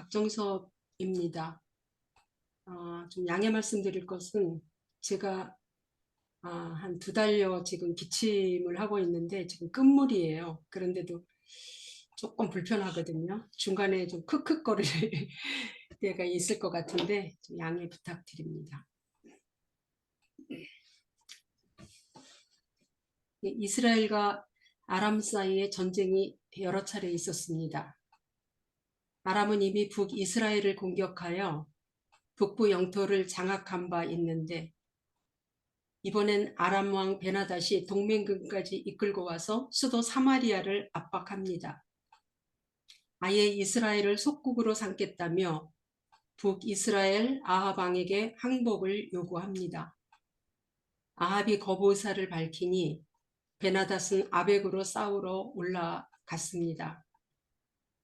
박정섭입니다. 좀 양해 말씀드릴 것은 제가 한 2달여 지금 기침을 하고 있는데 지금 끝물이에요. 그런데도 조금 불편하거든요. 중간에 좀 크크거릴 때가 있을 것 같은데 좀 양해 부탁드립니다. 이스라엘과 아람 사이에 전쟁이 여러 차례 있었습니다. 아람은 이미 북이스라엘을 공격하여 북부 영토를 장악한 바 있는데 이번엔 아람 왕 베나닷이 동맹군까지 이끌고 와서 수도 사마리아를 압박합니다. 아예 이스라엘을 속국으로 삼겠다며 북이스라엘 아합 왕에게 항복을 요구합니다. 아합이 거부 의사를 밝히니 베나닷은 아벡으로 싸우러 올라갔습니다.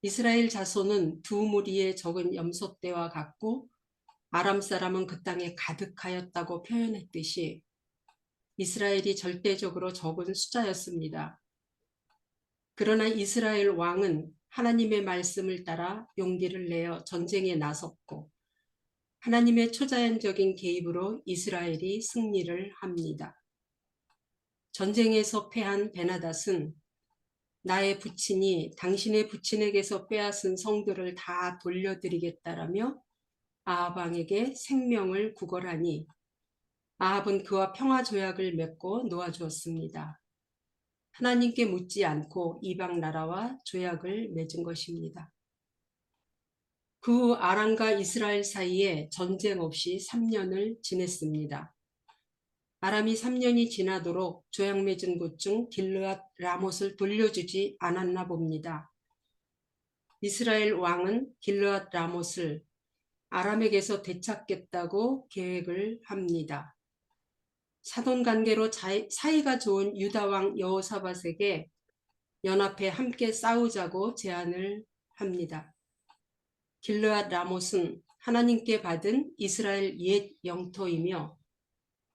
이스라엘 자손은 두 무리의 적은 염소떼와 같고 아람 사람은 그 땅에 가득하였다고 표현했듯이 이스라엘이 절대적으로 적은 숫자였습니다. 그러나 이스라엘 왕은 하나님의 말씀을 따라 용기를 내어 전쟁에 나섰고 하나님의 초자연적인 개입으로 이스라엘이 승리를 합니다. 전쟁에서 패한 베나닷은 나의 부친이 당신의 부친에게서 빼앗은 성들을 다 돌려드리겠다라며 아합 왕에게 생명을 구걸하니 아합은 그와 평화조약을 맺고 놓아주었습니다. 하나님께 묻지 않고 이방 나라와 조약을 맺은 것입니다. 그 후 아람과 이스라엘 사이에 전쟁 없이 3년을 지냈습니다. 아람이 3년이 지나도록 조약 맺은 곳 중 길르앗 라못을 돌려주지 않았나 봅니다. 이스라엘 왕은 길르앗 라못을 아람에게서 되찾겠다고 계획을 합니다. 사돈관계로 사이가 좋은 유다왕 여호사밧에게 연합해 함께 싸우자고 제안을 합니다. 길르앗 라못은 하나님께 받은 이스라엘 옛 영토이며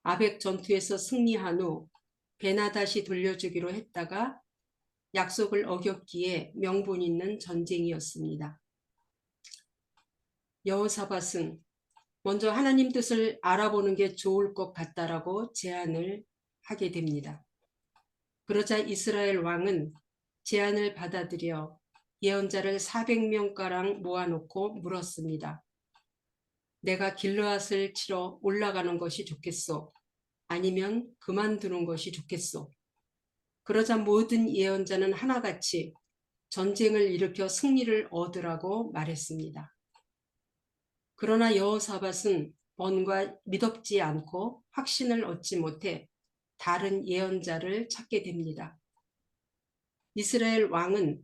아벡 전투에서 승리한 후 베나닷이 돌려주기로 했다가 약속을 어겼기에 명분 있는 전쟁이었습니다. 여호사밧은 먼저 하나님 뜻을 알아보는 게 좋을 것 같다라고 제안을 하게 됩니다. 그러자 이스라엘 왕은 제안을 받아들여 예언자를 400명가량 모아놓고 물었습니다. 내가 길르앗을 치러 올라가는 것이 좋겠소? 아니면 그만두는 것이 좋겠소? 그러자 모든 예언자는 하나같이 전쟁을 일으켜 승리를 얻으라고 말했습니다. 그러나 여호사밧은 뭔가 믿었지 않고 확신을 얻지 못해 다른 예언자를 찾게 됩니다. 이스라엘 왕은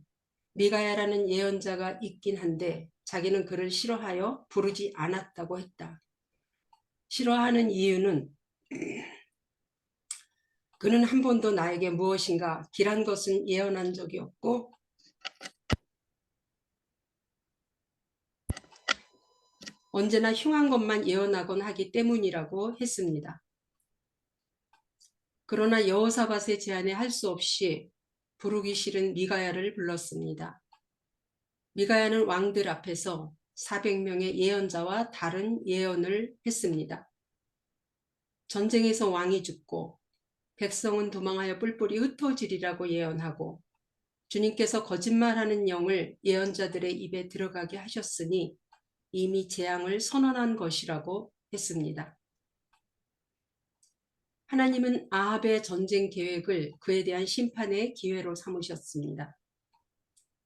미가야라는 예언자가 있긴 한데 자기는 그를 싫어하여 부르지 않았다고 했다. 싫어하는 이유는 그는 한 번도 나에게 무엇인가 길한 것은 예언한 적이 없고 언제나 흉한 것만 예언하곤 하기 때문이라고 했습니다. 그러나 여호사밧의 제안에 할 수 없이 부르기 싫은 미가야를 불렀습니다. 미가야는 왕들 앞에서 400명의 예언자와 다른 예언을 했습니다. 전쟁에서 왕이 죽고 백성은 도망하여 뿔뿔이 흩어지리라고 예언하고 주님께서 거짓말하는 영을 예언자들의 입에 들어가게 하셨으니 이미 재앙을 선언한 것이라고 했습니다. 하나님은 아합의 전쟁 계획을 그에 대한 심판의 기회로 삼으셨습니다.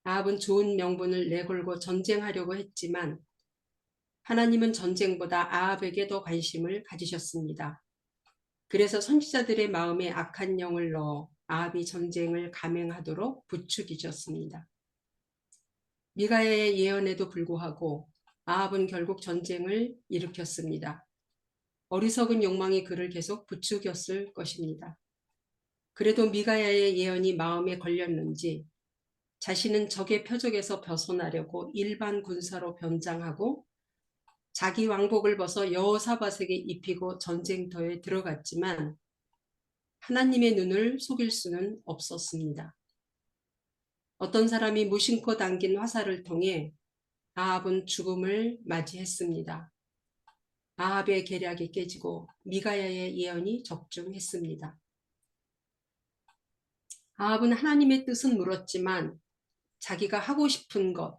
아합은 좋은 명분을 내걸고 전쟁하려고 했지만 하나님은 전쟁보다 아합에게 더 관심을 가지셨습니다. 그래서 선지자들의 마음에 악한 영을 넣어 아합이 전쟁을 감행하도록 부추기셨습니다. 미가야의 예언에도 불구하고 아합은 결국 전쟁을 일으켰습니다. 어리석은 욕망이 그를 계속 부추겼을 것입니다. 그래도 미가야의 예언이 마음에 걸렸는지 자신은 적의 표적에서 벗어나려고 일반 군사로 변장하고 자기 왕복을 벗어 여호사밧에게 입히고 전쟁터에 들어갔지만 하나님의 눈을 속일 수는 없었습니다. 어떤 사람이 무심코 당긴 화살을 통해 아합은 죽음을 맞이했습니다. 아합의 계략이 깨지고 미가야의 예언이 적중했습니다. 아합은 하나님의 뜻은 물었지만 자기가 하고 싶은 것,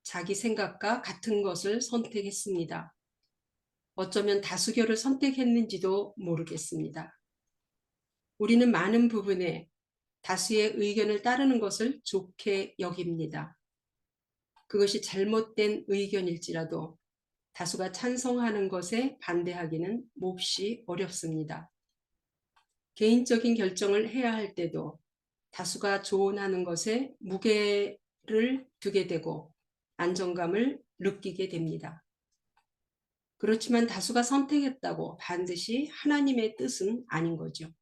자기 생각과 같은 것을 선택했습니다. 어쩌면 다수결을 선택했는지도 모르겠습니다. 우리는 많은 부분에 다수의 의견을 따르는 것을 좋게 여깁니다. 그것이 잘못된 의견일지라도 다수가 찬성하는 것에 반대하기는 몹시 어렵습니다. 개인적인 결정을 해야 할 때도 다수가 조언하는 것에 무게를 두게 되고 안정감을 느끼게 됩니다. 그렇지만 다수가 선택했다고 반드시 하나님의 뜻은 아닌 거죠.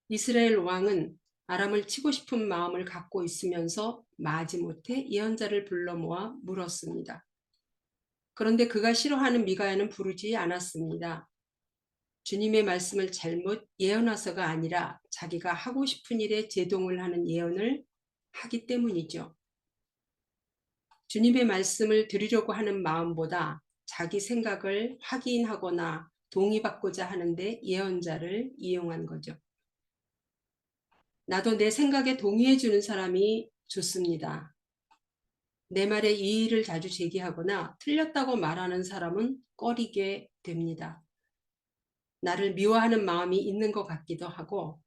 이스라엘 왕은 아람을 치고 싶은 마음을 갖고 있으면서 마지못해 예언자를 불러 모아 물었습니다. 그런데 그가 싫어하는 미가야는 부르지 않았습니다. 주님의 말씀을 잘못 예언해서가 아니라 자기가 하고 싶은 일에 제동을 하는 예언을 하기 때문이죠. 주님의 말씀을 드리려고 하는 마음보다 자기 생각을 확인하거나 동의받고자 하는데 예언자를 이용한 거죠. 나도 내 생각에 동의해 주는 사람이 좋습니다. 내 말에 이의를 자주 제기하거나 틀렸다고 말하는 사람은 꺼리게 됩니다. 나를 미워하는 마음이 있는 것 같기도 하고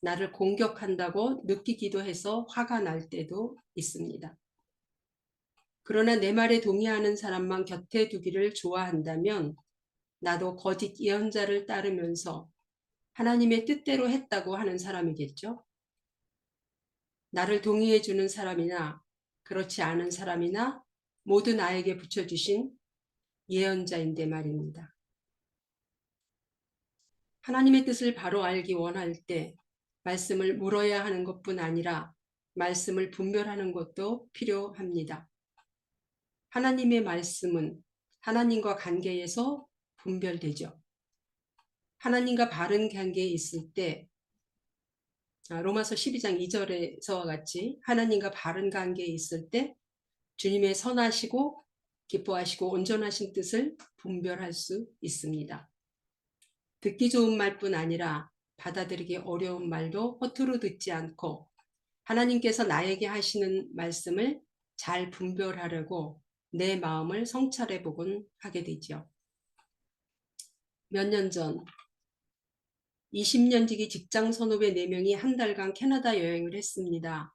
나를 공격한다고 느끼기도 해서 화가 날 때도 있습니다. 그러나 내 말에 동의하는 사람만 곁에 두기를 좋아한다면 나도 거짓 예언자를 따르면서 하나님의 뜻대로 했다고 하는 사람이겠죠. 나를 동의해 주는 사람이나 그렇지 않은 사람이나 모두 나에게 붙여주신 예언자인데 말입니다. 하나님의 뜻을 바로 알기 원할 때 말씀을 물어야 하는 것뿐 아니라 말씀을 분별하는 것도 필요합니다. 하나님의 말씀은 하나님과 관계에서 분별되죠. 하나님과 바른 관계에 있을 때 로마서 12장 2절에서와 같이 하나님과 바른 관계에 있을 때 주님의 선하시고 기뻐하시고 온전하신 뜻을 분별할 수 있습니다. 듣기 좋은 말뿐 아니라 받아들이기 어려운 말도 허투루 듣지 않고 하나님께서 나에게 하시는 말씀을 잘 분별하려고 내 마음을 성찰해 보곤 하게 되죠. 몇 년 전 20년지기 직장 선후배 4명이 한 달간 캐나다 여행을 했습니다.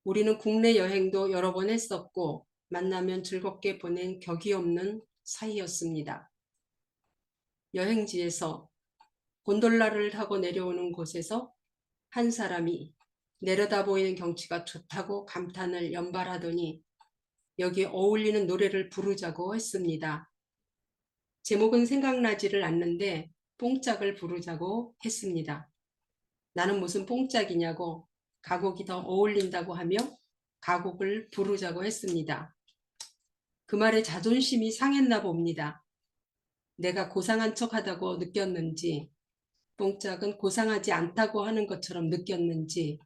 우리는 국내 여행도 여러 번 했었고 만나면 즐겁게 보낸 격이 없는 사이였습니다. 여행지에서 곤돌라를 타고 내려오는 곳에서 한 사람이 내려다 보이는 경치가 좋다고 감탄을 연발하더니 여기에 어울리는 노래를 부르자고 했습니다. 제목은 생각나지를 않는데 뽕짝을 부르자고 했습니다. 나는 무슨 뽕짝이냐고 가곡이 더 어울린다고 하며 가곡을 부르자고 했습니다. 그 말에 자존심이 상했나 봅니다. 내가 고상한 척하다고 느꼈는지 뽕짝은 고상하지 않다고 하는 것처럼 느꼈는지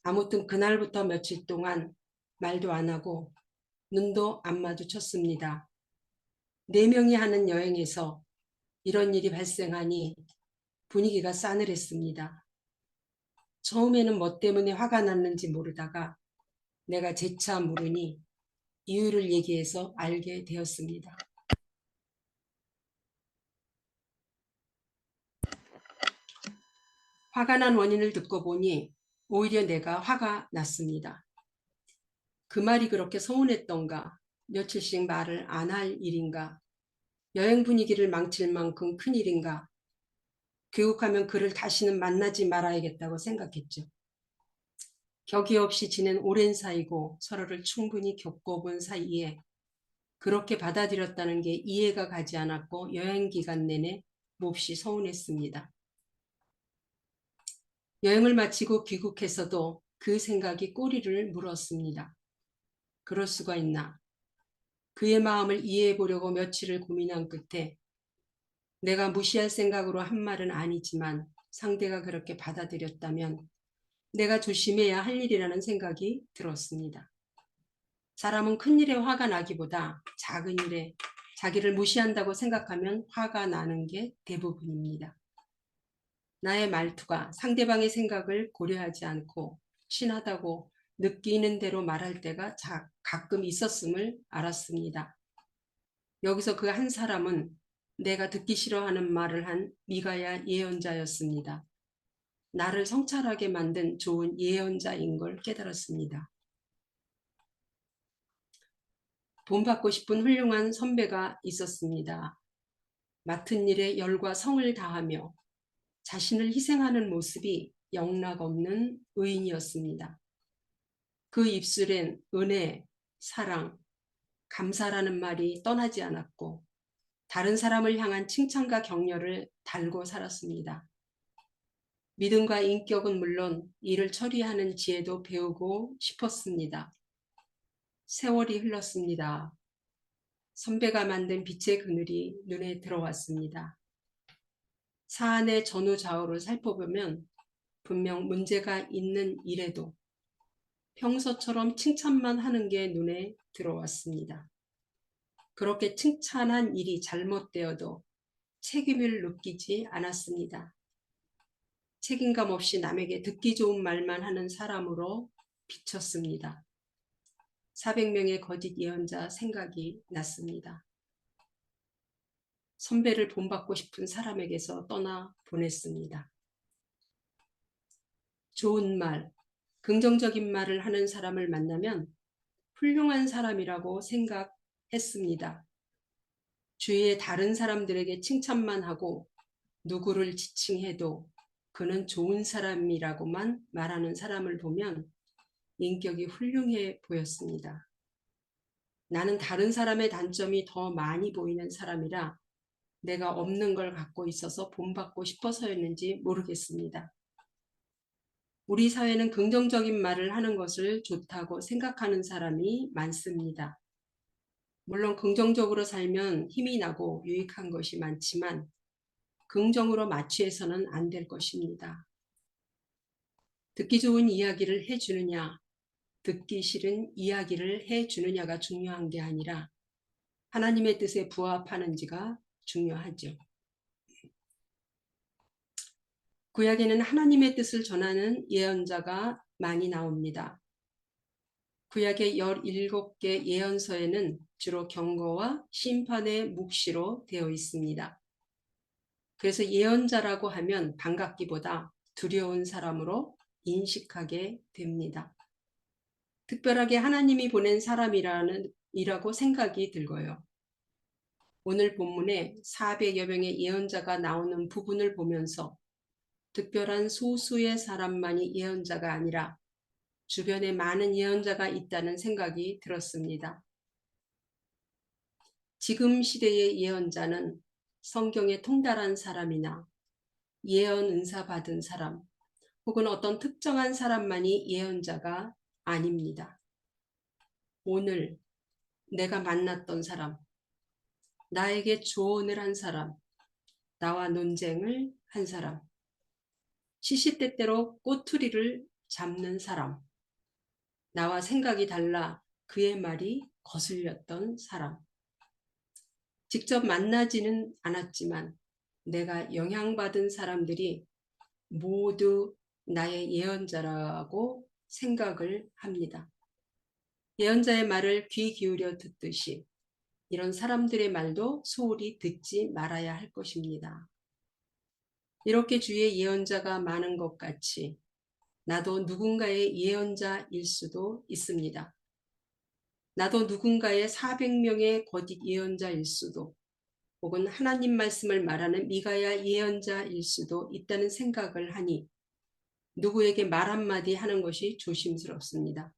아무튼 그날부터 며칠 동안 말도 안 하고 눈도 안 마주쳤습니다. 4명이 하는 여행에서 이런 일이 발생하니 분위기가 싸늘했습니다. 처음에는 뭐 때문에 화가 났는지 모르다가 내가 재차 물으니 이유를 얘기해서 알게 되었습니다. 화가 난 원인을 듣고 보니 오히려 내가 화가 났습니다. 그 말이 그렇게 서운했던가, 며칠씩 말을 안 할 일인가, 여행 분위기를 망칠 만큼 큰 일인가, 교육하면 그를 다시는 만나지 말아야겠다고 생각했죠. 격이 없이 지낸 오랜 사이고 서로를 충분히 겪어본 사이에 그렇게 받아들였다는 게 이해가 가지 않았고 여행 기간 내내 몹시 서운했습니다. 여행을 마치고 귀국해서도 그 생각이 꼬리를 물었습니다. 그럴 수가 있나? 그의 마음을 이해해 보려고 며칠을 고민한 끝에 내가 무시할 생각으로 한 말은 아니지만 상대가 그렇게 받아들였다면 내가 조심해야 할 일이라는 생각이 들었습니다. 사람은 큰 일에 화가 나기보다 작은 일에 자기를 무시한다고 생각하면 화가 나는 게 대부분입니다. 나의 말투가 상대방의 생각을 고려하지 않고 친하다고 느끼는 대로 말할 때가 가끔 있었음을 알았습니다. 여기서 그 한 사람은 내가 듣기 싫어하는 말을 한 미가야 예언자였습니다. 나를 성찰하게 만든 좋은 예언자인 걸 깨달았습니다. 본받고 싶은 훌륭한 선배가 있었습니다. 맡은 일에 열과 성을 다하며 자신을 희생하는 모습이 영락없는 의인이었습니다. 그 입술엔 은혜, 사랑, 감사라는 말이 떠나지 않았고 다른 사람을 향한 칭찬과 격려를 달고 살았습니다. 믿음과 인격은 물론 일을 처리하는 지혜도 배우고 싶었습니다. 세월이 흘렀습니다. 선배가 만든 빛의 그늘이 눈에 들어왔습니다. 사안의 전후좌우를 살펴보면 분명 문제가 있는 일에도 평소처럼 칭찬만 하는 게 눈에 들어왔습니다. 그렇게 칭찬한 일이 잘못되어도 책임을 느끼지 않았습니다. 책임감 없이 남에게 듣기 좋은 말만 하는 사람으로 비쳤습니다. 400명의 거짓 예언자 생각이 났습니다. 선배를 본받고 싶은 사람에게서 떠나 보냈습니다. 좋은 말, 긍정적인 말을 하는 사람을 만나면 훌륭한 사람이라고 생각했습니다. 주위의 다른 사람들에게 칭찬만 하고 누구를 지칭해도 그는 좋은 사람이라고만 말하는 사람을 보면 인격이 훌륭해 보였습니다. 나는 다른 사람의 단점이 더 많이 보이는 사람이라 내가 없는 걸 갖고 있어서 본받고 싶어서였는지 모르겠습니다. 우리 사회는 긍정적인 말을 하는 것을 좋다고 생각하는 사람이 많습니다. 물론 긍정적으로 살면 힘이 나고 유익한 것이 많지만 긍정으로 마취해서는 안 될 것입니다. 듣기 좋은 이야기를 해주느냐, 듣기 싫은 이야기를 해주느냐가 중요한 게 아니라 하나님의 뜻에 부합하는지가 중요하죠. 구약에는 하나님의 뜻을 전하는 예언자가 많이 나옵니다. 구약의 17개 예언서에는 주로 경고와 심판의 묵시로 되어 있습니다. 그래서 예언자라고 하면 반갑기보다 두려운 사람으로 인식하게 됩니다. 특별하게 하나님이 보낸 사람이라고 생각이 들고요. 오늘 본문에 400여 명의 예언자가 나오는 부분을 보면서 특별한 소수의 사람만이 예언자가 아니라 주변에 많은 예언자가 있다는 생각이 들었습니다. 지금 시대의 예언자는 성경에 통달한 사람이나 예언 은사 받은 사람 혹은 어떤 특정한 사람만이 예언자가 아닙니다. 오늘 내가 만났던 사람, 나에게 조언을 한 사람, 나와 논쟁을 한 사람, 시시때때로 꼬투리를 잡는 사람, 나와 생각이 달라 그의 말이 거슬렸던 사람, 직접 만나지는 않았지만 내가 영향받은 사람들이 모두 나의 예언자라고 생각을 합니다. 예언자의 말을 귀 기울여 듣듯이 이런 사람들의 말도 소홀히 듣지 말아야 할 것입니다. 이렇게 주위에 예언자가 많은 것 같이 나도 누군가의 예언자일 수도 있습니다. 나도 누군가의 400명의 거짓 예언자일 수도 혹은 하나님 말씀을 말하는 미가야 예언자일 수도 있다는 생각을 하니 누구에게 말 한마디 하는 것이 조심스럽습니다.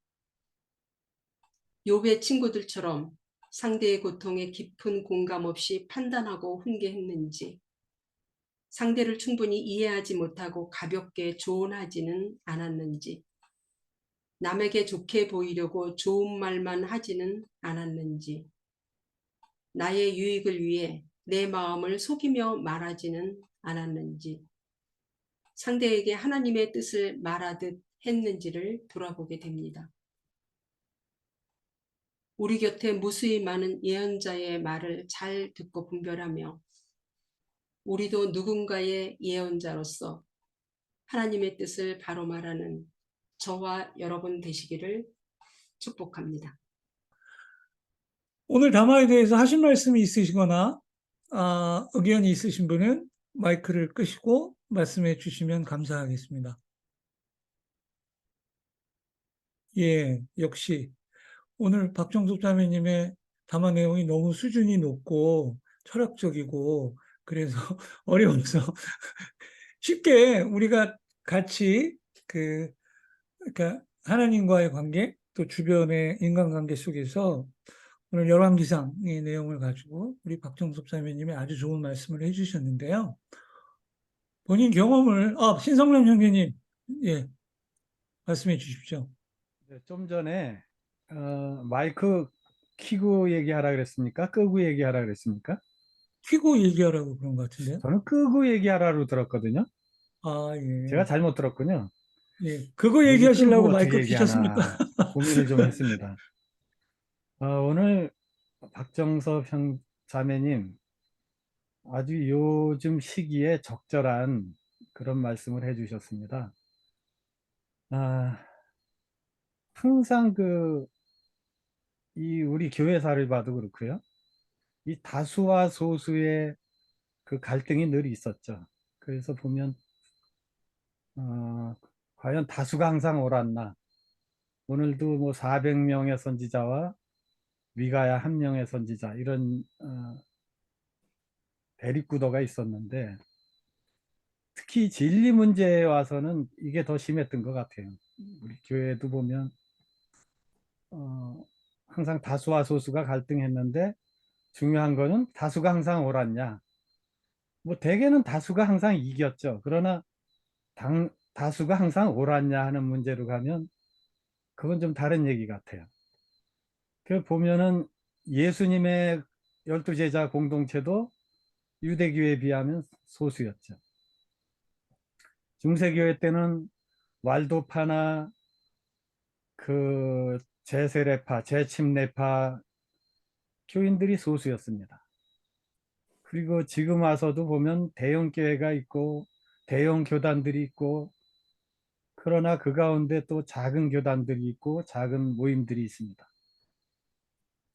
욥의 친구들처럼 상대의 고통에 깊은 공감 없이 판단하고 훈계했는지 상대를 충분히 이해하지 못하고 가볍게 조언하지는 않았는지 남에게 좋게 보이려고 좋은 말만 하지는 않았는지 나의 유익을 위해 내 마음을 속이며 말하지는 않았는지 상대에게 하나님의 뜻을 말하듯 했는지를 돌아보게 됩니다. 우리 곁에 무수히 많은 예언자의 말을 잘 듣고 분별하며 우리도 누군가의 예언자로서 하나님의 뜻을 바로 말하는 저와 여러분 되시기를 축복합니다. 오늘 담화에 대해서 하신 말씀이 있으시거나 의견이 있으신 분은 마이크를 끄시고 말씀해 주시면 감사하겠습니다. 예, 역시 오늘 박정숙 자매님의 담화 내용이 너무 수준이 높고 철학적이고 그래서 어려워서 쉽게 우리가 같이 그러니까 하나님과의 관계 또 주변의 인간관계 속에서 오늘 열왕기상의 내용을 가지고 우리 박정숙 자매님이 아주 좋은 말씀을 해주셨는데요. 본인 경험을 신성남 형제님, 예, 말씀해 주십시오. 좀 전에 마이크 키고 얘기하라 그랬습니까? 끄고 얘기하라 그랬습니까? 퀴고 얘기하라고 그런 것 같은데요. 저는 끄고 얘기하라고 들었거든요. 제가 예, 잘못 들었군요. 예, 그거 여기 얘기하시려고 끄고 어떻게 마이크 키셨습니까? 얘기하나 고민을 좀 했습니다. 오늘 박정섭 자매님 아주 요즘 시기에 적절한 그런 말씀을 해주셨습니다. 항상 이 우리 교회사를 봐도 그렇고요. 이 다수와 소수의 그 갈등이 늘 있었죠. 그래서 보면 과연 다수가 항상 옳았나? 오늘도 뭐 400명의 선지자와 미가야 1명의 선지자 이런 대립구도가 있었는데 특히 진리 문제에 와서는 이게 더 심했던 것 같아요. 우리 교회도 보면 항상 다수와 소수가 갈등했는데 중요한 거는 다수가 항상 옳았냐? 뭐 대개는 다수가 항상 이겼죠. 그러나 다수가 항상 옳았냐 하는 문제로 가면 그건 좀 다른 얘기 같아요. 그 보면은 예수님의 12제자 공동체도 유대교에 비하면 소수였죠. 중세교회 때는 왈도파나 그 제세례파, 제침례파 교인들이 소수였습니다. 그리고 지금 와서도 보면 대형 교회가 있고 대형 교단들이 있고 그러나 그 가운데 또 작은 교단들이 있고 작은 모임들이 있습니다.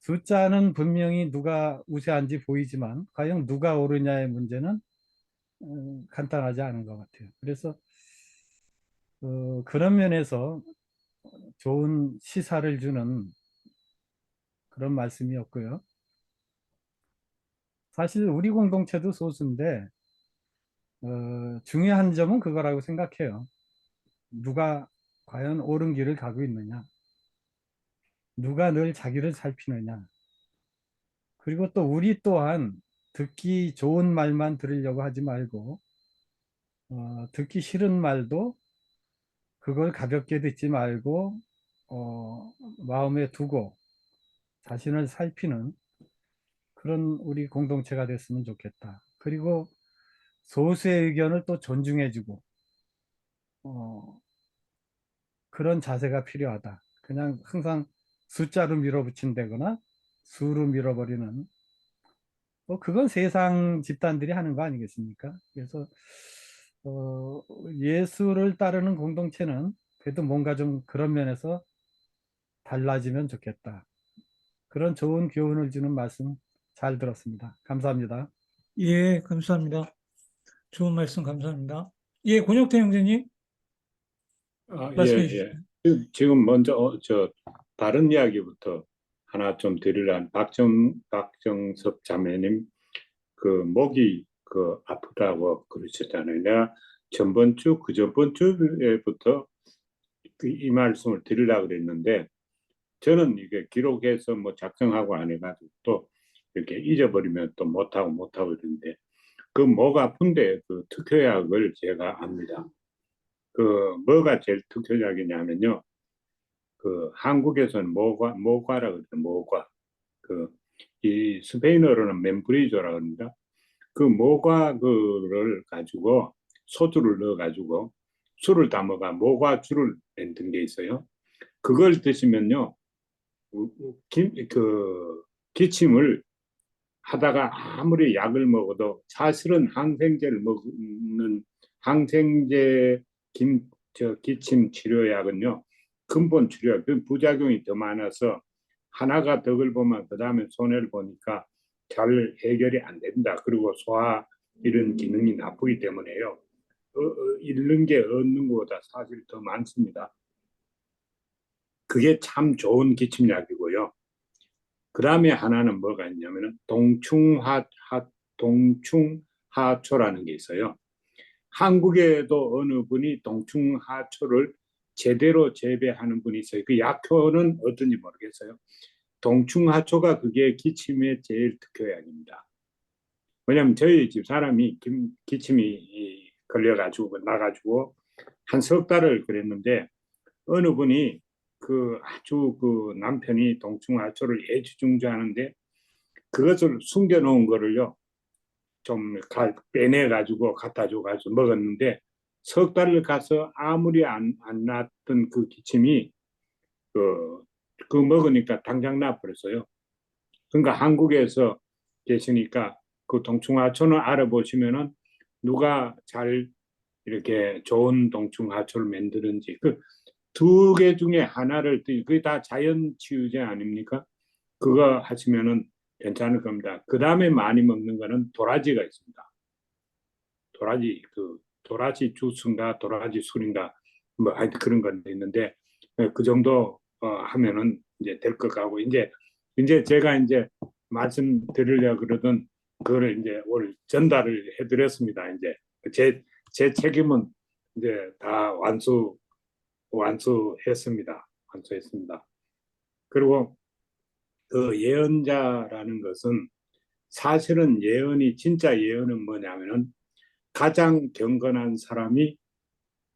숫자는 분명히 누가 우세한지 보이지만 과연 누가 옳으냐의 문제는 간단하지 않은 것 같아요. 그래서 그런 면에서 좋은 시사를 주는 그런 말씀이었고요. 사실 우리 공동체도 소수인데 중요한 점은 그거라고 생각해요. 누가 과연 옳은 길을 가고 있느냐, 누가 늘 자기를 살피느냐, 그리고 또 우리 또한 듣기 좋은 말만 들으려고 하지 말고 듣기 싫은 말도 그걸 가볍게 듣지 말고 마음에 두고 자신을 살피는 그런 우리 공동체가 됐으면 좋겠다. 그리고 소수의 의견을 또 존중해주고 그런 자세가 필요하다. 그냥 항상 숫자로 밀어붙인다거나 수로 밀어버리는 그건 세상 집단들이 하는 거 아니겠습니까? 그래서 예수를 따르는 공동체는 그래도 뭔가 좀 그런 면에서 달라지면 좋겠다. 그런 좋은 교훈을 주는 말씀 잘 들었습니다. 감사합니다. 예, 감사합니다. 좋은 말씀 감사합니다. 예, 권혁태 형제님, 말씀해 주시죠. 지금 먼저 다른 이야기부터 하나 좀 드리란 박정섭 자매님 그 목이 아프다고 그러셨잖아요. 내가 전번 주, 그전번 주에부터 이 말씀을 드리려고 그랬는데 저는 이게 기록해서 뭐 작성하고 안 해가지고 또 이렇게 잊어버리면 또 못하고 이러는데 그 목 아픈데 그 특효약을 제가 압니다. 뭐가 제일 특효약이냐면요. 한국에서는 모과라 그래요. 모과. 이 스페인어로는 멤브리조라고 합니다. 그 모과 그를 가지고 소주를 넣어 가지고 술을 담아가 모과주를 만든 게 있어요. 그걸 드시면요. 기침을 하다가 아무리 약을 먹어도 사실은 항생제를 먹는 항생제 기침 치료약은요, 근본 치료약, 그 부작용이 더 많아서 하나가 덕을 보면 그 다음에 손해를 보니까 잘 해결이 안 된다. 그리고 소화 이런 기능이 나쁘기 때문에요. 잃는 게 얻는 것보다 사실 더 많습니다. 그게 참 좋은 기침약이고요. 그 다음에 하나는 뭐가 있냐면은 동충하초라는 게 있어요. 한국에도 어느 분이 동충하초를 제대로 재배하는 분이 있어요. 그 약효는 어떤지 모르겠어요. 동충하초가 그게 기침의 제일 특효약입니다. 왜냐하면 저희 집 사람이 기침이 걸려가지고 나가지고 한 석 달을 그랬는데 어느 분이 그 아주 그 남편이 동충하초를 애지중지하는데 그것을 숨겨놓은 거를요 좀 빼내 가지고 갖다 줘 가지고 먹었는데 석 달을 가서 아무리 안 났던 그 기침이 그 먹으니까 당장 나버렸어요. 그러니까 한국에서 계시니까 그 동충하초는 알아보시면은 누가 잘 이렇게 좋은 동충하초를 만드는지 그 두 개 중에 하나를 그게 다 자연 치유제 아닙니까? 그거 하시면은 괜찮을 겁니다. 그 다음에 많이 먹는 거는 도라지가 있습니다. 도라지 주스인가 도라지 술인가 뭐 하여튼 그런 건 있는데 그 정도 하면은 이제 될 것 같고 이제 제가 이제 말씀드리려고 그러던 그거를 이제 오늘 전달을 해드렸습니다. 이제 제 책임은 이제 다 완수했습니다. 완수했습니다. 그리고 그 예언자라는 것은 사실은 예언이 진짜 예언은 뭐냐면은 가장 경건한 사람이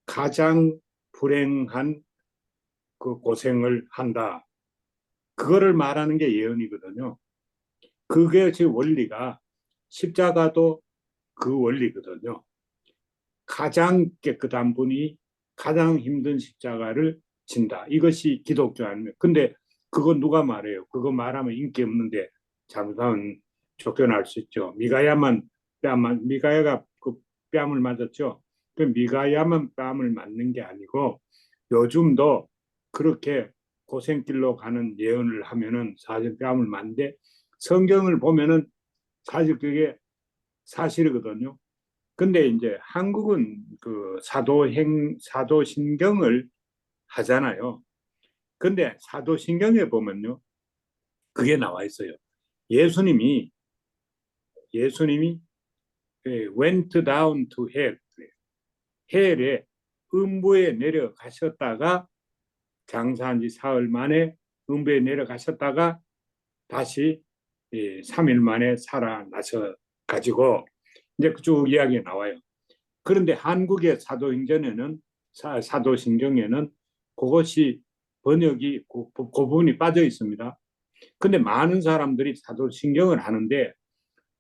가장 불행한 그 고생을 한다. 그거를 말하는 게 예언이거든요. 그게 제 원리가 십자가도 그 원리거든요. 가장 깨끗한 분이 가장 힘든 십자가를 진다. 이것이 기독교 아닙니까? 근데 그거 누가 말해요? 그거 말하면 인기 없는데 잘못하면 쫓겨날 수 있죠. 미가야가 그 뺨을 맞았죠. 그 미가야만 뺨을 맞는 게 아니고 요즘도 그렇게 고생길로 가는 예언을 하면은 사실 뺨을 맞는데 성경을 보면은 사실 그게 사실이거든요. 근데 이제 한국은 그 사도신경을 하잖아요. 근데 사도신경에 보면요. 그게 나와 있어요. 예수님이 went down to hell. 헬에 음부에 내려가셨다가 장사한 지 사흘 만에 음부에 내려가셨다가 다시 3일 만에 살아나셔 가지고 이제 쭉 이야기 나와요. 그런데 한국의 사도신경에는 그것이 번역이 그 부분이 빠져 있습니다. 근데 많은 사람들이 사도신경을 하는데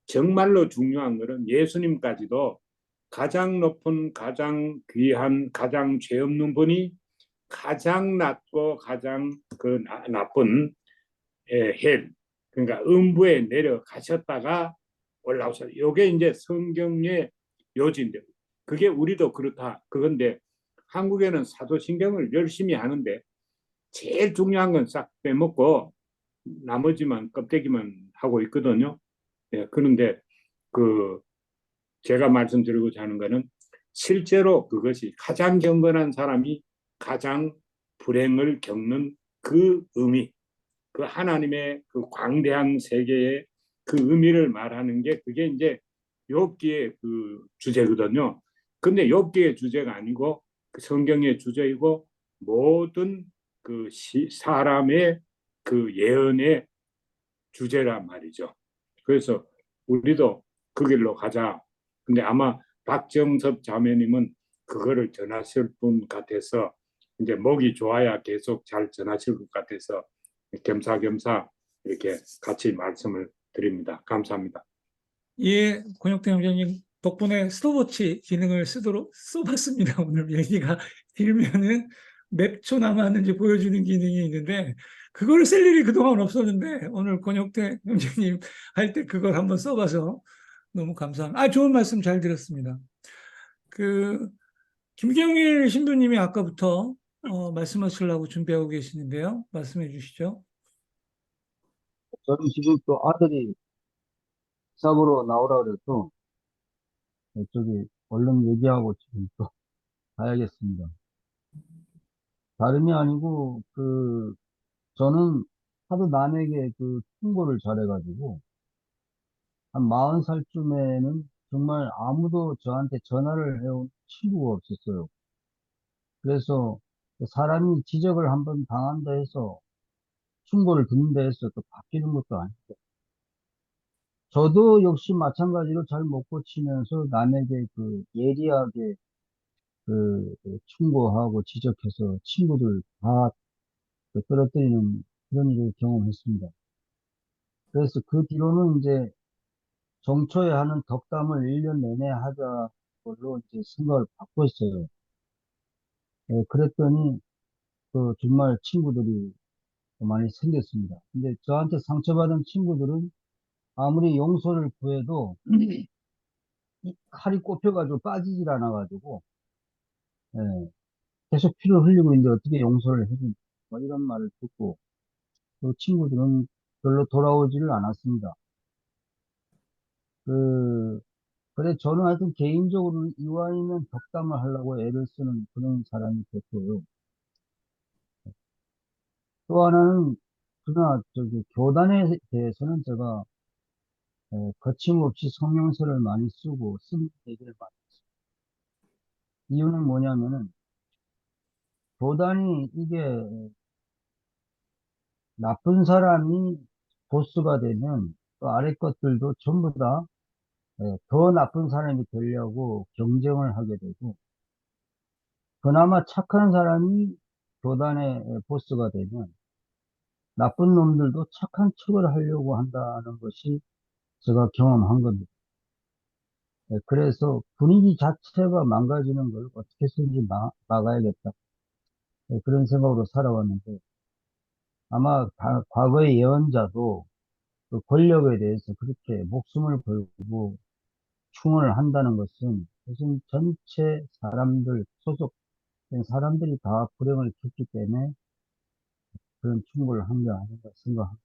정말로 중요한 것은 예수님까지도 가장 높은 가장 귀한 가장 죄 없는 분이 가장 낮고 가장 그 나쁜 헬 그러니까 음부에 내려가셨다가 올라오셨다. 이게 이제 성경의 요지인데 그게 우리도 그렇다. 그건데 한국에는 사도신경을 열심히 하는데 제일 중요한 건 싹 빼먹고 나머지만 껍데기만 하고 있거든요. 예, 그런데 그 제가 말씀드리고자 하는 거는 실제로 그것이 가장 경건한 사람이 가장 불행을 겪는 그 의미, 그 하나님의 그 광대한 세계의 그 의미를 말하는 게 그게 이제 욥기의 그 주제거든요. 근데 욥기의 주제가 아니고 그 성경의 주제이고 모든 그 사람의 그 예언의 주제란 말이죠. 그래서 우리도 그 길로 가자. 근데 아마 박정섭 자매님은 그거를 전하실 분 같아서 이제 목이 좋아야 계속 잘 전하실 것 같아서 겸사겸사 이렇게 같이 말씀을 드립니다. 감사합니다. 예, 권혁태 형제님 덕분에 스톱워치 기능을 써봤습니다. 오늘 얘기가 길면은 몇 초 남았는지 보여주는 기능이 있는데 그걸 쓸 일이 그동안 없었는데 오늘 권혁태 형제님 할 때 그걸 한번 써봐서 너무 감사합니다. 좋은 말씀 잘 들었습니다. 그 김경일 신부님이 아까부터 말씀하시려고 준비하고 계시는데요. 말씀해 주시죠. 저는 지금 또 아들이 사보러 나오라 그래서 저기 얼른 얘기하고 지금 또 가야겠습니다. 다름이 아니고 저는 하도 남에게 충고를 잘해가지고 한 40살쯤에는 정말 아무도 저한테 전화를 해온 친구가 없었어요. 그래서 사람이 지적을 한번 당한다 해서 충고를 듣는다 해서 또 바뀌는 것도 아니고 저도 역시 마찬가지로 잘 못 고치면서 남에게 예리하게 충고하고 지적해서 친구들 다 떨어뜨리는 그런 일을 경험했습니다. 그래서 그 뒤로는 이제 정초에 하는 덕담을 1년 내내 하자 걸로 이제 생각을 바꿨어요. 그랬더니 정말 친구들이 많이 생겼습니다. 근데 저한테 상처받은 친구들은 아무리 용서를 구해도 이 칼이 꼽혀가지고 빠지질 않아가지고 예, 계속 피를 흘리고 있는데 어떻게 용서를 해주냐 뭐 이런 말을 듣고 그 친구들은 별로 돌아오지를 않았습니다. 그, 그래, 저는 하여튼 개인적으로 이와 있는 덕담을 하려고 애를 쓰는 그런 사람이 됐고요. 또 하나는, 그러나, 교단에 대해서는 제가, 거침없이 성명서를 많이 쓰고, 쓴 얘기를 많이 했어요. 이유는 뭐냐면은, 교단이 이게 나쁜 사람이 보스가 되면, 또 아래 것들도 전부 다, 더 나쁜 사람이 되려고 경쟁을 하게 되고, 그나마 착한 사람이 교단의 보스가 되면 나쁜 놈들도 착한 척을 하려고 한다는 것이 제가 경험한 겁니다. 그래서 분위기 자체가 망가지는 걸 어떻게 해서든지 막아야겠다. 그런 생각으로 살아왔는데 아마 과거의 예언자도 그 권력에 대해서 그렇게 목숨을 걸고 충원을 한다는 것은 무슨 전체 사람들, 소속된 사람들이 다 불행을 겪기 때문에 그런 충고를 한 게 아닌가 생각합니다.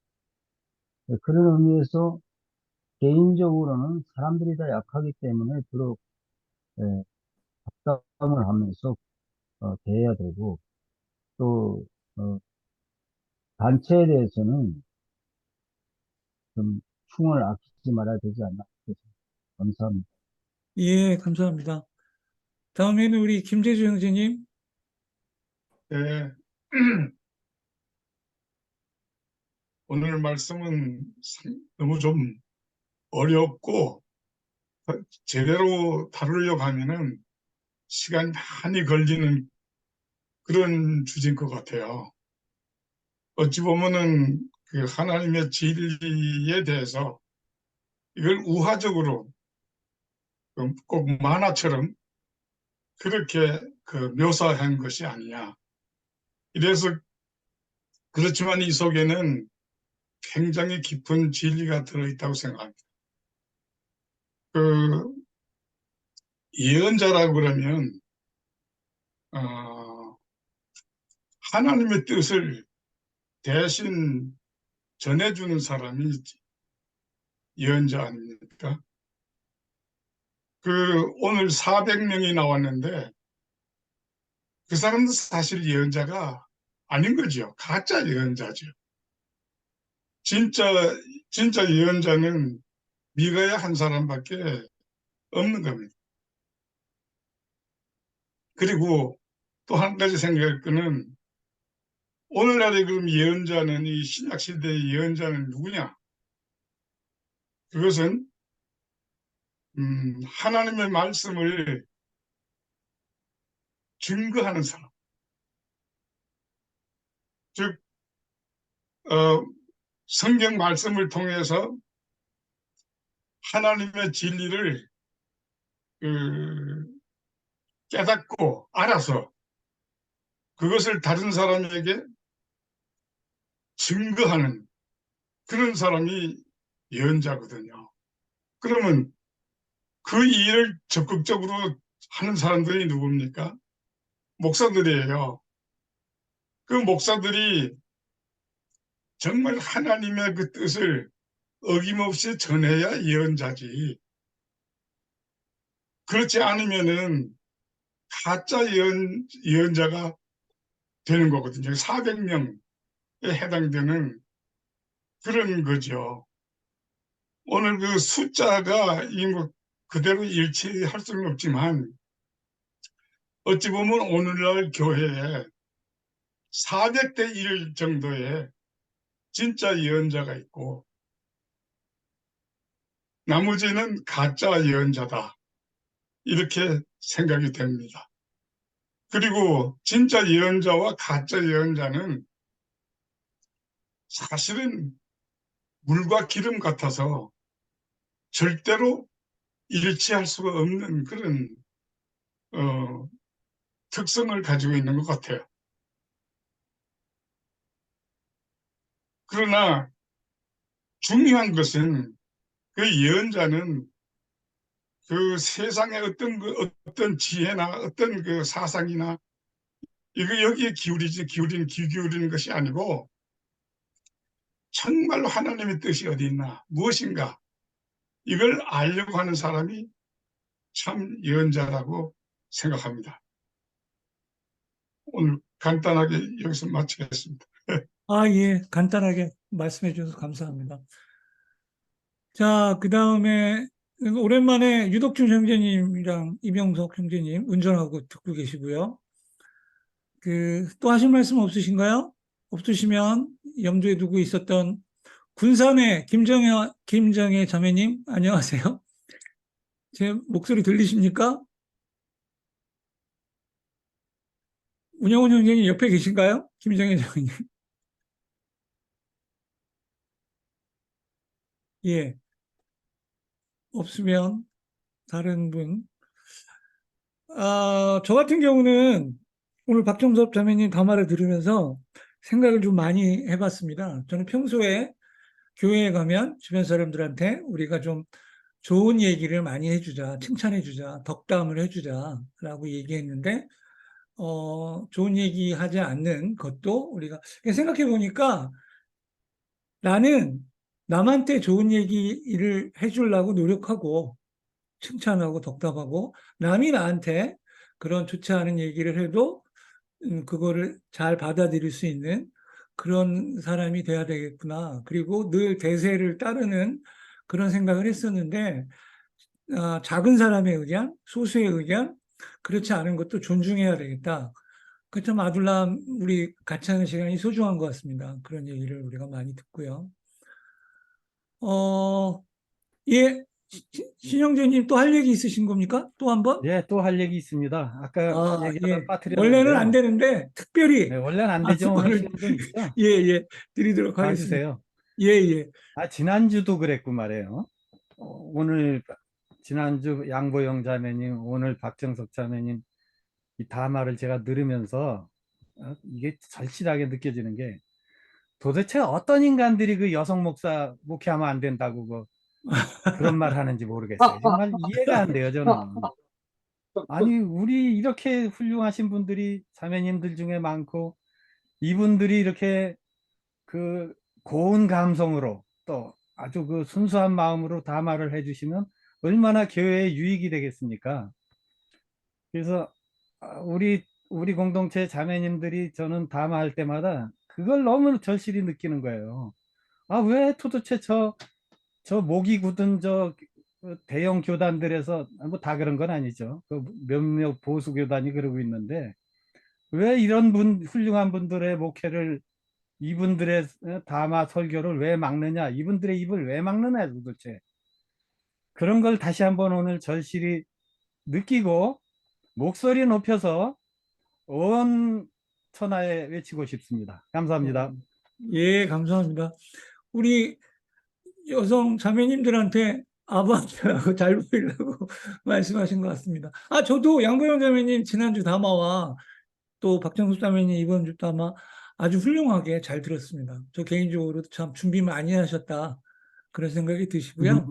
그런 의미에서 개인적으로는 사람들이 다 약하기 때문에 주로 예, 합담을 하면서 대해야 되고 또 어, 단체에 대해서는 좀 충을 아끼지 말아야 되지 않나. 그래서 감사합니다. 예, 감사합니다. 다음에는 우리 김재주 형제님. 네. 오늘 말씀은 너무 좀 어렵고 제대로 다루려고 하면은 시간이 많이 걸리는 그런 주제인 것 같아요. 어찌 보면은 그 하나님의 진리에 대해서 이걸 우화적으로 꼭 만화처럼 그렇게 묘사한 것이 아니냐. 이래서 그렇지만 이 속에는 굉장히 깊은 진리가 들어있다고 생각합니다. 그 예언자라고 그러면 어, 하나님의 뜻을 대신 전해주는 사람이 예언자 아닙니까? 오늘 400명이 나왔는데 그 사람도 사실 예언자가 아닌 거죠. 가짜 예언자죠. 진짜 진짜 예언자는 미가야 한 사람밖에 없는 겁니다. 그리고 또 한 가지 생각할 거는 오늘날의 그럼 예언자는 이 신약 시대의 예언자는 누구냐? 그것은 하나님의 말씀을 증거하는 사람. 즉, 어, 성경 말씀을 통해서 하나님의 진리를 그, 깨닫고 알아서 그것을 다른 사람에게 증거하는 그런 사람이 예언자거든요. 그러면 그 일을 적극적으로 하는 사람들이 누굽니까? 목사들이에요. 그 목사들이 정말 하나님의 그 뜻을 어김없이 전해야 예언자지. 그렇지 않으면은 가짜 예언자가 되는 거거든요. 400명에 해당되는 그런 거죠. 오늘 그 숫자가 뭐 그대로 일치할 수는 없지만 어찌 보면 오늘날 교회에 400대 1 정도의 진짜 예언자가 있고 나머지는 가짜 예언자다. 이렇게 생각이 됩니다. 그리고 진짜 예언자와 가짜 예언자는 사실은 물과 기름 같아서 절대로 일치할 수가 없는 그런 특성을 가지고 있는 것 같아요. 그러나 중요한 것은 그 예언자는 그 세상의 어떤 지혜나 어떤 그 사상이나 이거 여기에 귀 기울이는 것이 아니고 정말로 하나님의 뜻이 어디 있나, 무엇인가 이걸 알려고 하는 사람이 참 예언자라고 생각합니다. 오늘 간단하게 여기서 마치겠습니다. 예, 간단하게 말씀해 주셔서 감사합니다. 자, 그 다음에 오랜만에 유덕준 형제님이랑 이병석 형제님 운전하고 듣고 계시고요. 또 하실 말씀 없으신가요? 없으시면 염두에 두고 있었던 군산의 김정혜 자매님, 안녕하세요. 제 목소리 들리십니까? 운영훈 형제님 옆에 계신가요? 김정혜 자매님. 예. 없으면 다른 분. 저 같은 경우는 오늘 박정섭 자매님 담화를 들으면서 생각을 좀 많이 해봤습니다. 저는 평소에 교회에 가면 주변 사람들한테 우리가 좀 좋은 얘기를 많이 해주자, 칭찬해주자, 덕담을 해주자라고 얘기했는데, 좋은 얘기 하지 않는 것도 우리가 생각해 보니까 나는 남한테 좋은 얘기를 해주려고 노력하고 칭찬하고 덕담하고 남이 나한테 그런 좋지 않은 얘기를 해도 그거를 잘 받아들일 수 있는 그런 사람이 돼야 되겠구나. 그리고 늘 대세를 따르는 그런 생각을 했었는데 작은 사람의 의견, 소수의 의견, 그렇지 않은 것도 존중해야 되겠다. 그 참 아둘람 우리 같이 하는 시간이 소중한 것 같습니다. 그런 얘기를 우리가 많이 듣고요. 예, 신영재님 또 할 얘기 있으신 겁니까? 또 한 번? 예, 또 할 얘기 있습니다. 아까 얘기하다 예. 원래는 안 빠뜨렸는데요. 되는데 특별히 네, 원래는 안 한 되죠. 오늘 번을 쉬는 분 있죠? 예, 예, 드리도록 하겠습니다. 봐주세요. 예, 예. 지난주도 그랬고 말이에요. 오늘 지난주 양보영 자매님, 오늘 박정석 자매님 이 담화를 제가 들으면서 이게 절실하게 느껴지는 게 도대체 어떤 인간들이 그 여성 목사 목회하면 안 된다고 그런 말 하는지 모르겠어요. 정말 이해가 안 돼요, 저는. 아니, 우리 이렇게 훌륭하신 분들이 자매님들 중에 많고 이분들이 이렇게 그 고운 감성으로 또 아주 그 순수한 마음으로 담화를 해주시면 얼마나 교회에 유익이 되겠습니까? 그래서 우리 공동체 자매님들이 저는 담화할 때마다 그걸 너무 절실히 느끼는 거예요. 왜 도대체 저 목이 굳은 대형 교단들에서 뭐 다 그런 건 아니죠. 그 몇몇 보수 교단이 그러고 있는데 왜 이런 훌륭한 분들의 목회를 이분들의 담화 설교를 왜 막느냐, 이분들의 입을 왜 막느냐 도대체. 그런 걸 다시 한번 오늘 절실히 느끼고 목소리 높여서 온 천하에 외치고 싶습니다. 감사합니다. 예, 감사합니다. 우리 여성 자매님들한테 아버지하고 잘 보이려고 말씀하신 것 같습니다. 저도 양보영 자매님 지난주 담화와 또 박정수 사모님 이번 주도 아마 아주 훌륭하게 잘 들었습니다. 저 개인적으로도 참 준비 많이 하셨다 그런 생각이 드시고요.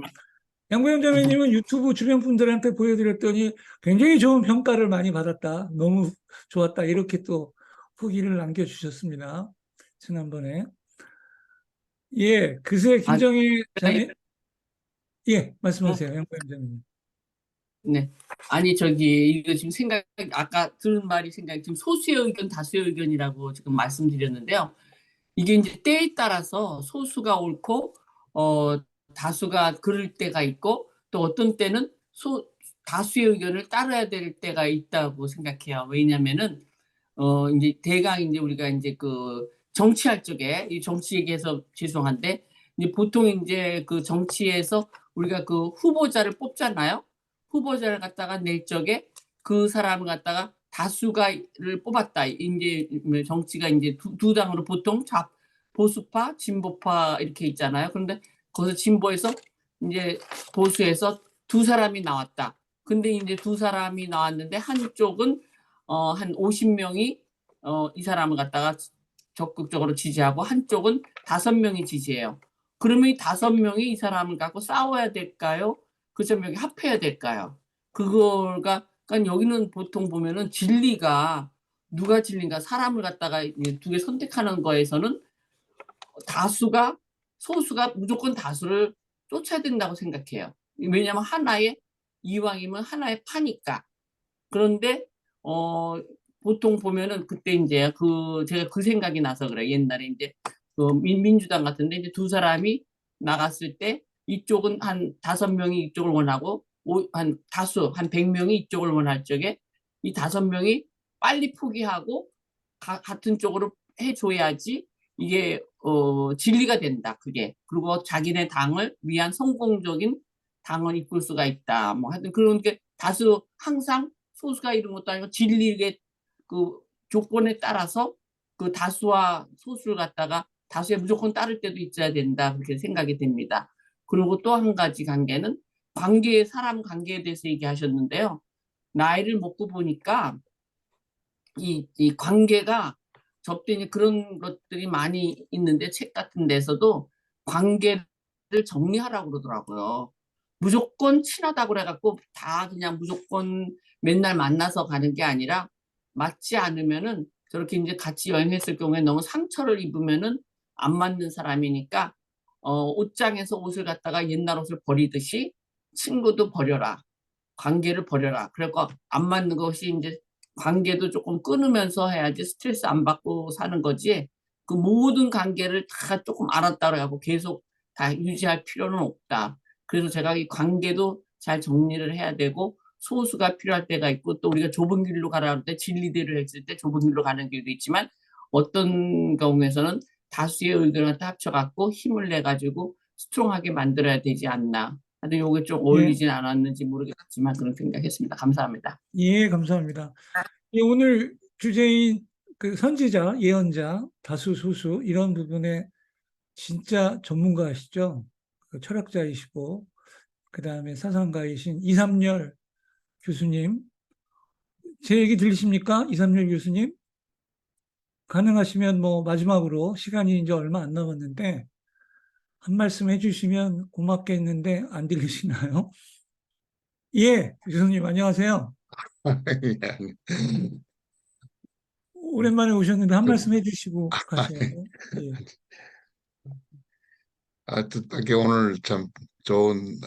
양구영 자매님은 유튜브 주변 분들한테 보여드렸더니 굉장히 좋은 평가를 많이 받았다. 너무 좋았다. 이렇게 또 후기를 남겨주셨습니다. 지난번에. 예, 그새 아, 김정희 제가 자매, 예, 어, 말씀하세요. 양구영 자매님. 네. 아니, 저기, 이거 지금 아까 들은 말이 지금 소수의 의견, 다수의 의견이라고 지금 말씀드렸는데요. 이게 이제 때에 따라서 소수가 옳고, 다수가 그럴 때가 있고, 또 어떤 때는 다수의 의견을 따라야 될 때가 있다고 생각해요. 왜냐면은, 이제 대강 이제 우리가 이제 그 정치할 적에, 이 정치 얘기해서 죄송한데, 이제 보통 이제 그 정치에서 우리가 그 후보자를 뽑잖아요. 후보자를 갖다가 낼 적에 그 사람을 갖다가 다수가를 뽑았다. 이제 정치가 이제 두 당으로 보통 보수파, 진보파 이렇게 있잖아요. 그런데 거기서 진보에서 이제 보수에서 두 사람이 나왔다. 근데 이제 두 사람이 나왔는데 한쪽은 한 50명이 이 사람을 갖다가 적극적으로 지지하고 한쪽은 5명이 지지해요. 그러면 이 5명이 이 사람을 갖고 싸워야 될까요? 그 점 여기 합해야 될까요? 그러니까 여기는 보통 보면은 진리가 누가 진리인가 사람을 갖다가 두 개 선택하는 거에서는 다수가 소수가 무조건 다수를 쫓아야 된다고 생각해요. 왜냐하면 이왕이면 하나의 파니까. 그런데 보통 보면은 그때 이제 제가 그 생각이 나서 그래. 옛날에 이제 그 민주당 같은데 이제 두 사람이 나갔을 때 이쪽은 한 5명이 이쪽을 원하고 한 100명이 이쪽을 원할 적에 이 5명이 빨리 포기하고 같은 쪽으로 해줘야지 이게 진리가 된다. 그게. 그리고 자기네 당을 위한 성공적인 당을 이끌 수가 있다. 뭐 하여튼 그런 게 항상 소수가 이런 것도 아니고 진리의 그 조건에 따라서 그 다수와 소수를 갖다가 다수에 무조건 따를 때도 있어야 된다. 그렇게 생각이 됩니다. 그리고 또 한 가지 관계는 사람 관계에 대해서 얘기하셨는데요. 나이를 먹고 보니까 이 관계가 접대니 그런 것들이 많이 있는데 책 같은 데서도 관계를 정리하라고 그러더라고요. 무조건 친하다고 그래갖고 다 그냥 무조건 맨날 만나서 가는 게 아니라 맞지 않으면은 저렇게 이제 같이 여행했을 경우에 너무 상처를 입으면은 안 맞는 사람이니까 옷장에서 옷을 갖다가 옛날 옷을 버리듯이 친구도 버려라. 관계를 버려라. 그러니까 안 맞는 것이 이제 관계도 조금 끊으면서 해야지 스트레스 안 받고 사는 거지. 그 모든 관계를 다 조금 알았다고 하고 계속 다 유지할 필요는 없다. 그래서 제가 이 관계도 잘 정리를 해야 되고 소수가 필요할 때가 있고 또 우리가 좁은 길로 가라 할 때 진리대로 했을 때 좁은 길로 가는 길도 있지만 어떤 경우에서는 다수의 의견을 다 합쳐갖고 힘을 내가지고 스트롱하게 만들어야 되지 않나. 근데 요게 좀 예, 어울리진 않았는지 모르겠지만 그런 생각했습니다. 감사합니다. 예, 감사합니다. 예, 오늘 주제인 그 선지자, 예언자, 다수, 소수 이런 부분에 진짜 전문가시죠. 그 철학자이시고 그 다음에 사상가이신 이삼열 교수님. 제 얘기 들리십니까? 이삼열 교수님? 가능하시면 뭐 마지막으로 시간이 이제 얼마 안 남았는데 한 말씀 해주시면 고맙겠는데 안 들리시나요? 예, 교수님 안녕하세요. 오랜만에 오셨는데 한 말씀 해주시고 가셔야죠. 예. 뜻밖의 오늘 참 좋은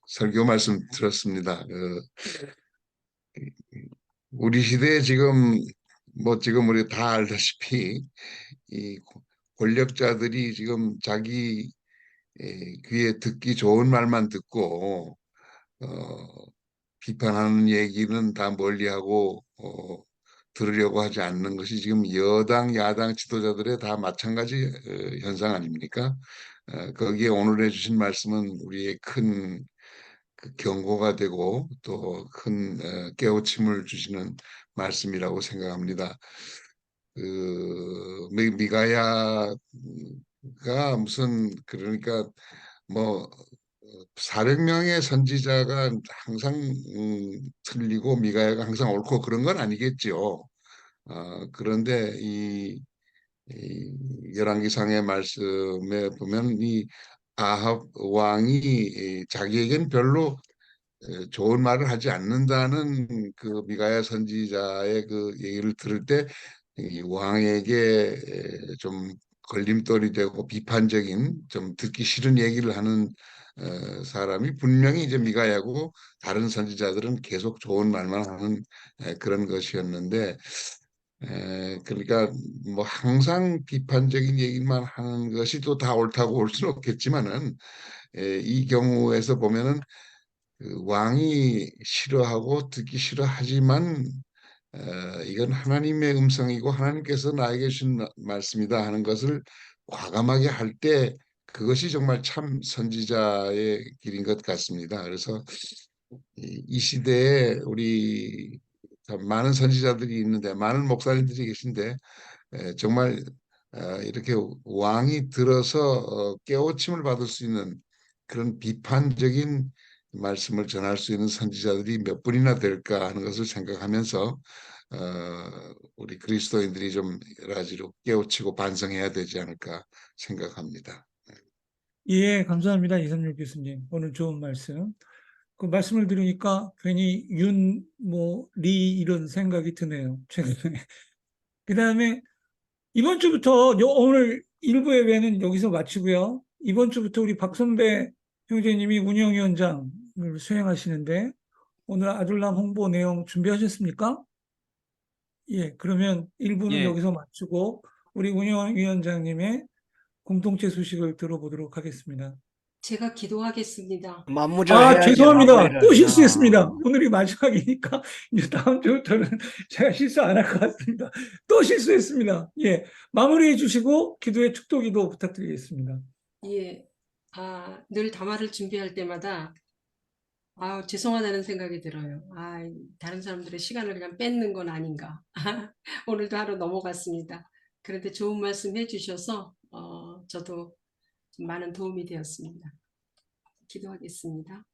설교 말씀 들었습니다. 우리 시대에 지금 우리 다 알다시피 이 권력자들이 지금 자기 귀에 듣기 좋은 말만 듣고 비판하는 얘기는 다 멀리하고 들으려고 하지 않는 것이 지금 여당, 야당 지도자들의 다 마찬가지 현상 아닙니까? 거기에 오늘 해주신 말씀은 우리의 큰 그 경고가 되고 또 큰 깨우침을 주시는 말씀이라고 생각합니다. 미가야가 무슨 그러니까 뭐 400명의 선지자가 항상 틀리고 미가야가 항상 옳고 그런 건 아니겠죠. 그런데 이 열왕기상의 말씀에 보면 이 아합 왕이 자기에겐 별로 좋은 말을 하지 않는다는 그 미가야 선지자의 그 얘기를 들을 때 이 왕에게 좀 걸림돌이 되고 비판적인 좀 듣기 싫은 얘기를 하는 사람이 분명히 이제 미가야고 다른 선지자들은 계속 좋은 말만 하는 그런 것이었는데 그러니까 뭐 항상 비판적인 얘기만 하는 것이 또 다 옳다고 볼 수는 없겠지만은 이 경우에서 보면은 그 왕이 싫어하고 듣기 싫어하지만 이건 하나님의 음성이고 하나님께서 나에게 주신 말씀이다 하는 것을 과감하게 할 때 그것이 정말 참 선지자의 길인 것 같습니다. 그래서 이 시대에 우리 참 많은 선지자들이 있는데 많은 목사님들이 계신데 정말 이렇게 왕이 들어서 깨우침을 받을 수 있는 그런 비판적인 말씀을 전할 수 있는 선지자들이 몇 분이나 될까 하는 것을 생각하면서 우리 그리스도인들이 좀 여러 가지로 깨우치고 반성해야 되지 않을까 생각합니다. 예, 감사합니다. 이삼육 교수님. 오늘 좋은 말씀. 그 말씀을 들으니까 괜히 리 이런 생각이 드네요. 최근에. 그 다음에 이번 주부터 오늘 1부 예배는 여기서 마치고요. 이번 주부터 우리 박선배 형제님이 운영위원장을 수행하시는데 오늘 아둘람 홍보 내용 준비하셨습니까? 예, 그러면 1부는 예. 여기서 마치고 우리 운영위원장님의 공동체 소식을 들어보도록 하겠습니다. 제가 기도하겠습니다. 마무리를 해야지, 죄송합니다. 마무리를. 또 실수했습니다. 야. 오늘이 마지막이니까 이제 다음 주부터는 제가 실수 안 할 것 같습니다. 또 실수했습니다. 예, 마무리해 주시고 기도의 축도기도 부탁드리겠습니다. 예, 늘 담화를 준비할 때마다 죄송하다는 생각이 들어요. 다른 사람들의 시간을 그냥 뺏는 건 아닌가. 오늘도 하루 넘어갔습니다. 그런데 좋은 말씀 해주셔서 저도 좀 많은 도움이 되었습니다. 기도하겠습니다.